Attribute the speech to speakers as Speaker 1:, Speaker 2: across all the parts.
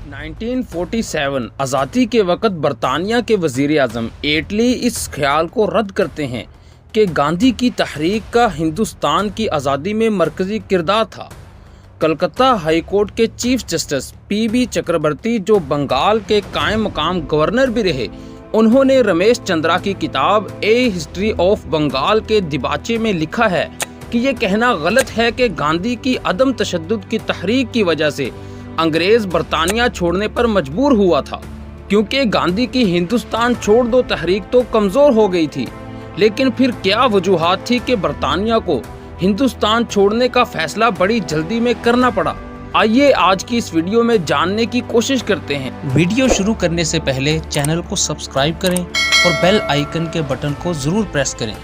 Speaker 1: 1947 आज़ादी के वक़्त बरतानिया के वज़ीर आज़म एटली इस ख्याल को रद्द करते हैं कि गांधी की तहरीक का हिंदुस्तान की आज़ादी में मरकज़ी किरदार था। कलकत्ता हाई कोर्ट के चीफ जस्टिस पी.बी. चक्रवर्ती, जो बंगाल के कायम मकाम गवर्नर भी रहे, उन्होंने रमेश चंद्रा की किताब ए हिस्ट्री ऑफ बंगाल के दिबाचे में लिखा है कि ये कहना गलत है कि गांधी की अदम तशद्दुद की तहरीक की वजह से अंग्रेज बरतानिया छोड़ने पर मजबूर हुआ था, क्योंकि गांधी की हिंदुस्तान छोड़ दो तहरीक तो कमज़ोर हो गई थी। लेकिन फिर क्या वजूहात थी कि बरतानिया को हिंदुस्तान छोड़ने का फैसला बड़ी जल्दी में करना पड़ा? आइए आज की इस वीडियो में जानने की कोशिश करते हैं।
Speaker 2: वीडियो शुरू करने से पहले चैनल को सब्सक्राइब करें और बेल आइकन के बटन को ज़रूर प्रेस करें।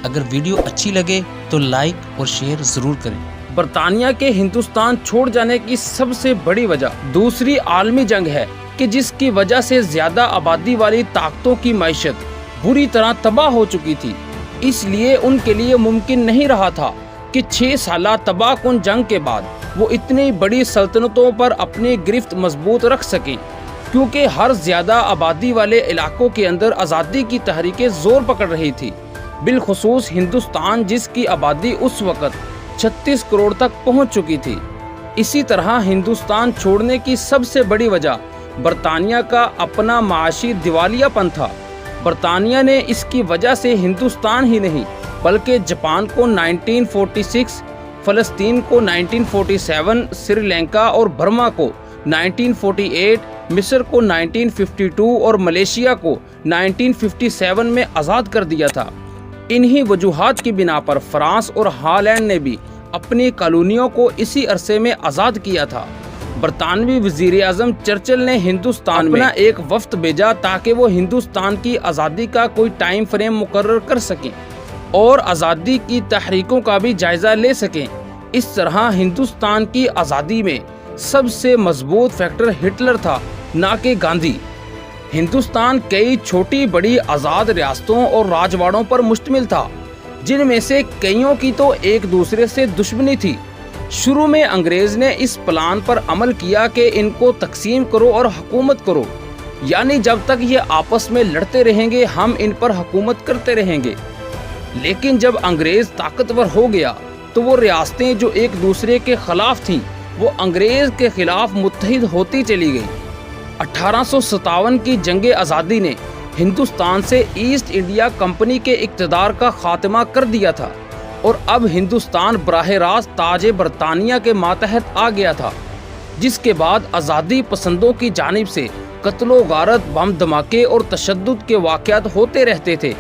Speaker 2: अगर वीडियो अच्छी लगे तो लाइक और शेयर ज़रूर करें।
Speaker 1: बरतानिया के हिंदुस्तान छोड़ जाने की सबसे बड़ी वजह दूसरी आलमी जंग है कि जिसकी वजह से ज्यादा आबादी वाली ताकतों की मैशत बुरी तरह तबाह हो चुकी थी। इसलिए उनके लिए मुमकिन नहीं रहा था कि 6 साला तबाहकुन जंग के बाद वो इतनी बड़ी सल्तनतों पर अपनी गिरफ्त मजबूत रख सकें, क्योंकि हर ज्यादा आबादी वाले इलाकों के अंदर आज़ादी की तहरीकें जोर पकड़ रही थी। बिलखुसूस हिंदुस्तान, जिसकी आबादी उस वक़्त 36 करोड़ तक पहुंच चुकी थी। इसी तरह हिंदुस्तान छोड़ने की सबसे बड़ी वजह बरतानिया का अपना माशी दिवालियापन था। बरतानिया ने इसकी वजह से हिंदुस्तान ही नहीं बल्कि जापान को 1946, फ़लस्तीन को 1947, श्रीलंका और बर्मा को 1948, मिस्र को 1952 और मलेशिया को 1957 में आज़ाद कर दिया था। इन्हीं वजूहात की बिना पर फ्रांस और हॉलैंड ने भी अपनी कॉलोनियों को इसी अरसे में आज़ाद किया था। बरतानवी वज़ीर आज़म चर्चिल ने हिंदुस्तान में अपना एक वफ्द भेजा ताकि वो हिंदुस्तान की आज़ादी का कोई टाइम फ्रेम मुकर्रर कर सकें और आज़ादी की तहरीकों का भी जायज़ा ले सकें। इस तरह हिंदुस्तान की आज़ादी में सबसे मजबूत फैक्टर हिटलर था, ना कि गांधी। हिंदुस्तान कई छोटी बड़ी आज़ाद रियासतों और राजवाड़ों पर मुश्तमिल था, जिनमें से कईयों की तो एक दूसरे से दुश्मनी थी। शुरू में अंग्रेज ने इस प्लान पर अमल किया कि इनको तकसीम करो और हुकूमत करो, यानी जब तक ये आपस में लड़ते रहेंगे हम इन पर हुकूमत करते रहेंगे। लेकिन जब अंग्रेज ताकतवर हो गया तो वो रियासतें जो एक दूसरे के खिलाफ थीं वो अंग्रेज के खिलाफ मुत्तहिद होती चली गई। 1857 की जंग आज़ादी ने हिंदुस्तान से ईस्ट इंडिया कंपनी के इक़्तिदार का खात्मा कर दिया था और अब हिंदुस्तान बराह रास्त ताज बरतानिया के मातहत आ गया था, जिसके बाद आज़ादी पसंदों की जानिब से कत्लो गारत, बम धमाके और तशद्दुद के वाक़यात होते रहते थे।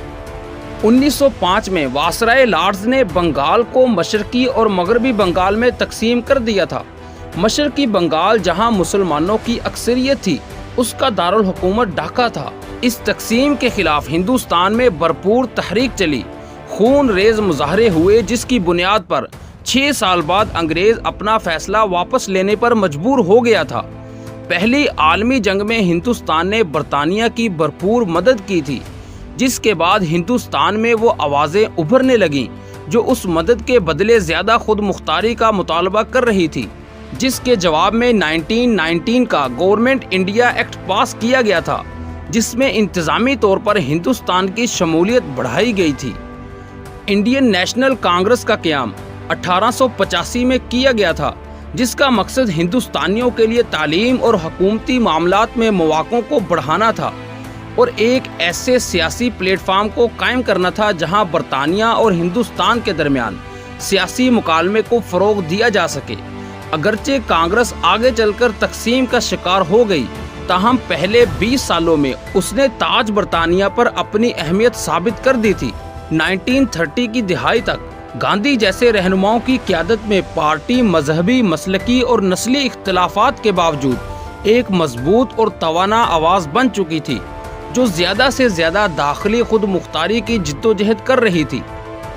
Speaker 1: 1905 में वायसराय लॉर्ड्स ने बंगाल को मशरकी और मगरबी बंगाल में तकसीम कर दिया था। मशरकी बंगाल, जहां मुसलमानों की अक्सरियत थी, उसका दारुल हुकूमत ढाका था। इस तकसीम के खिलाफ हिंदुस्तान में भरपूर तहरीक चली, खून रेज मुजाहरे हुए, जिसकी बुनियाद पर 6 साल बाद अंग्रेज अपना फैसला वापस लेने पर मजबूर हो गया था। पहली आलमी जंग में हिंदुस्तान ने बरतानिया की भरपूर मदद की थी, जिसके बाद हिंदुस्तान में वो आवाज़ें उभरने लगीं जो उस मदद के बदले ज़्यादा खुद मुख्तारी का मुतालबा कर रही थी, जिसके जवाब में 1919 का गवर्नमेंट इंडिया एक्ट पास किया गया था, जिसमें इंतज़ामी तौर पर हिंदुस्तान की शमूलियत बढ़ाई गई थी। इंडियन नेशनल कांग्रेस का क़याम 1885 में किया गया था, जिसका मकसद हिंदुस्तानियों के लिए तालीम और हुकूमती मामलात में मौक़ों को बढ़ाना था और एक ऐसे सियासी प्लेटफार्म को कायम करना था जहां बरतानिया और हिंदुस्तान के दरमियान सियासी मुकालमे को फ़रोग़ दिया जा सके। अगरचे कांग्रेस आगे चलकर तकसीम का शिकार हो गई, ताहम पहले 20 सालों में उसने ताज बरतानिया पर अपनी अहमियत साबित कर दी थी। 1930 की दिहाई तक गांधी जैसे रहनुमाओं की क़यादत में पार्टी मजहबी, मसलकी और नस्ली इख्तिलाफात के बावजूद एक मजबूत और तवाना आवाज़ बन चुकी थी, जो ज़्यादा से ज़्यादा दाखिली खुद मुख्तारी की जिद्दोजहद कर रही थी।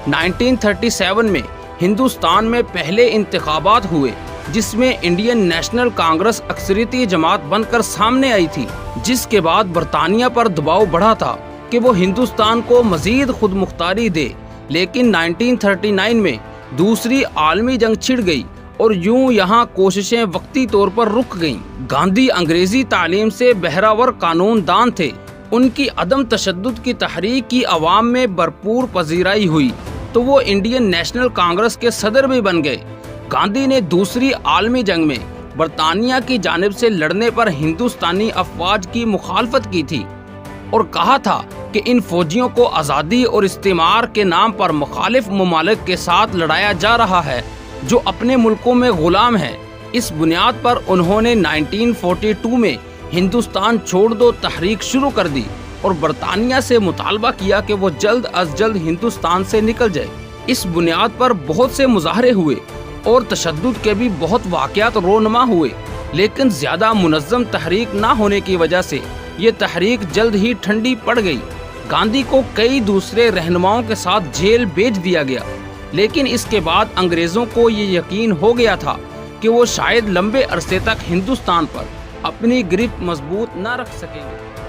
Speaker 1: 1937 में हिंदुस्तान में पहले इंतखाबात हुए, जिसमें इंडियन नेशनल कांग्रेस अक्सरियती जमात बनकर सामने आई थी, जिसके बाद बरतानिया पर दबाव बढ़ा था कि वो हिंदुस्तान को मजीद खुद मुख्तारी दे। लेकिन 1939 में दूसरी आलमी जंग छिड़ गई और यूं यहाँ कोशिशें वक्ती तौर पर रुक गईं। गांधी अंग्रेजी तालीम से बहरावर कानून दान थे। उनकी अदम तशद्दुद की तहरीक की अवाम में भरपूर पजीराई हुई तो वो इंडियन नेशनल कांग्रेस के सदर भी बन गए। गांधी ने दूसरी आलमी जंग में बरतानिया की जानिब से लड़ने पर हिंदुस्तानी अफवाज की मुखालफत की थी और कहा था कि इन फौजियों को आज़ादी और इस्तेमार के नाम पर मुखालिफ ममालिक के साथ लड़ाया जा रहा है जो अपने मुल्कों में गुलाम हैं। इस बुनियाद पर उन्होंने 1942 में हिंदुस्तान छोड़ दो तहरीक शुरू कर दी और बरतानिया से मुतालबा किया कि वो जल्द अज जल्द हिंदुस्तान से निकल जाए। इस बुनियाद पर बहुत से मुजाहरे हुए और तशद्दुद के भी बहुत वाक़यात रोनमा हुए, लेकिन ज़्यादा मुनज़्ज़म तहरीक ना होने की वजह से ये तहरीक जल्द ही ठंडी पड़ गई। गांधी को कई दूसरे रहनुमाओं के साथ जेल भेज दिया गया, लेकिन इसके बाद अंग्रेज़ों को ये यकीन हो गया था कि वो शायद लंबे अरसे तक हिंदुस्तान पर अपनी ग्रिप मजबूत न रख सकेंगे।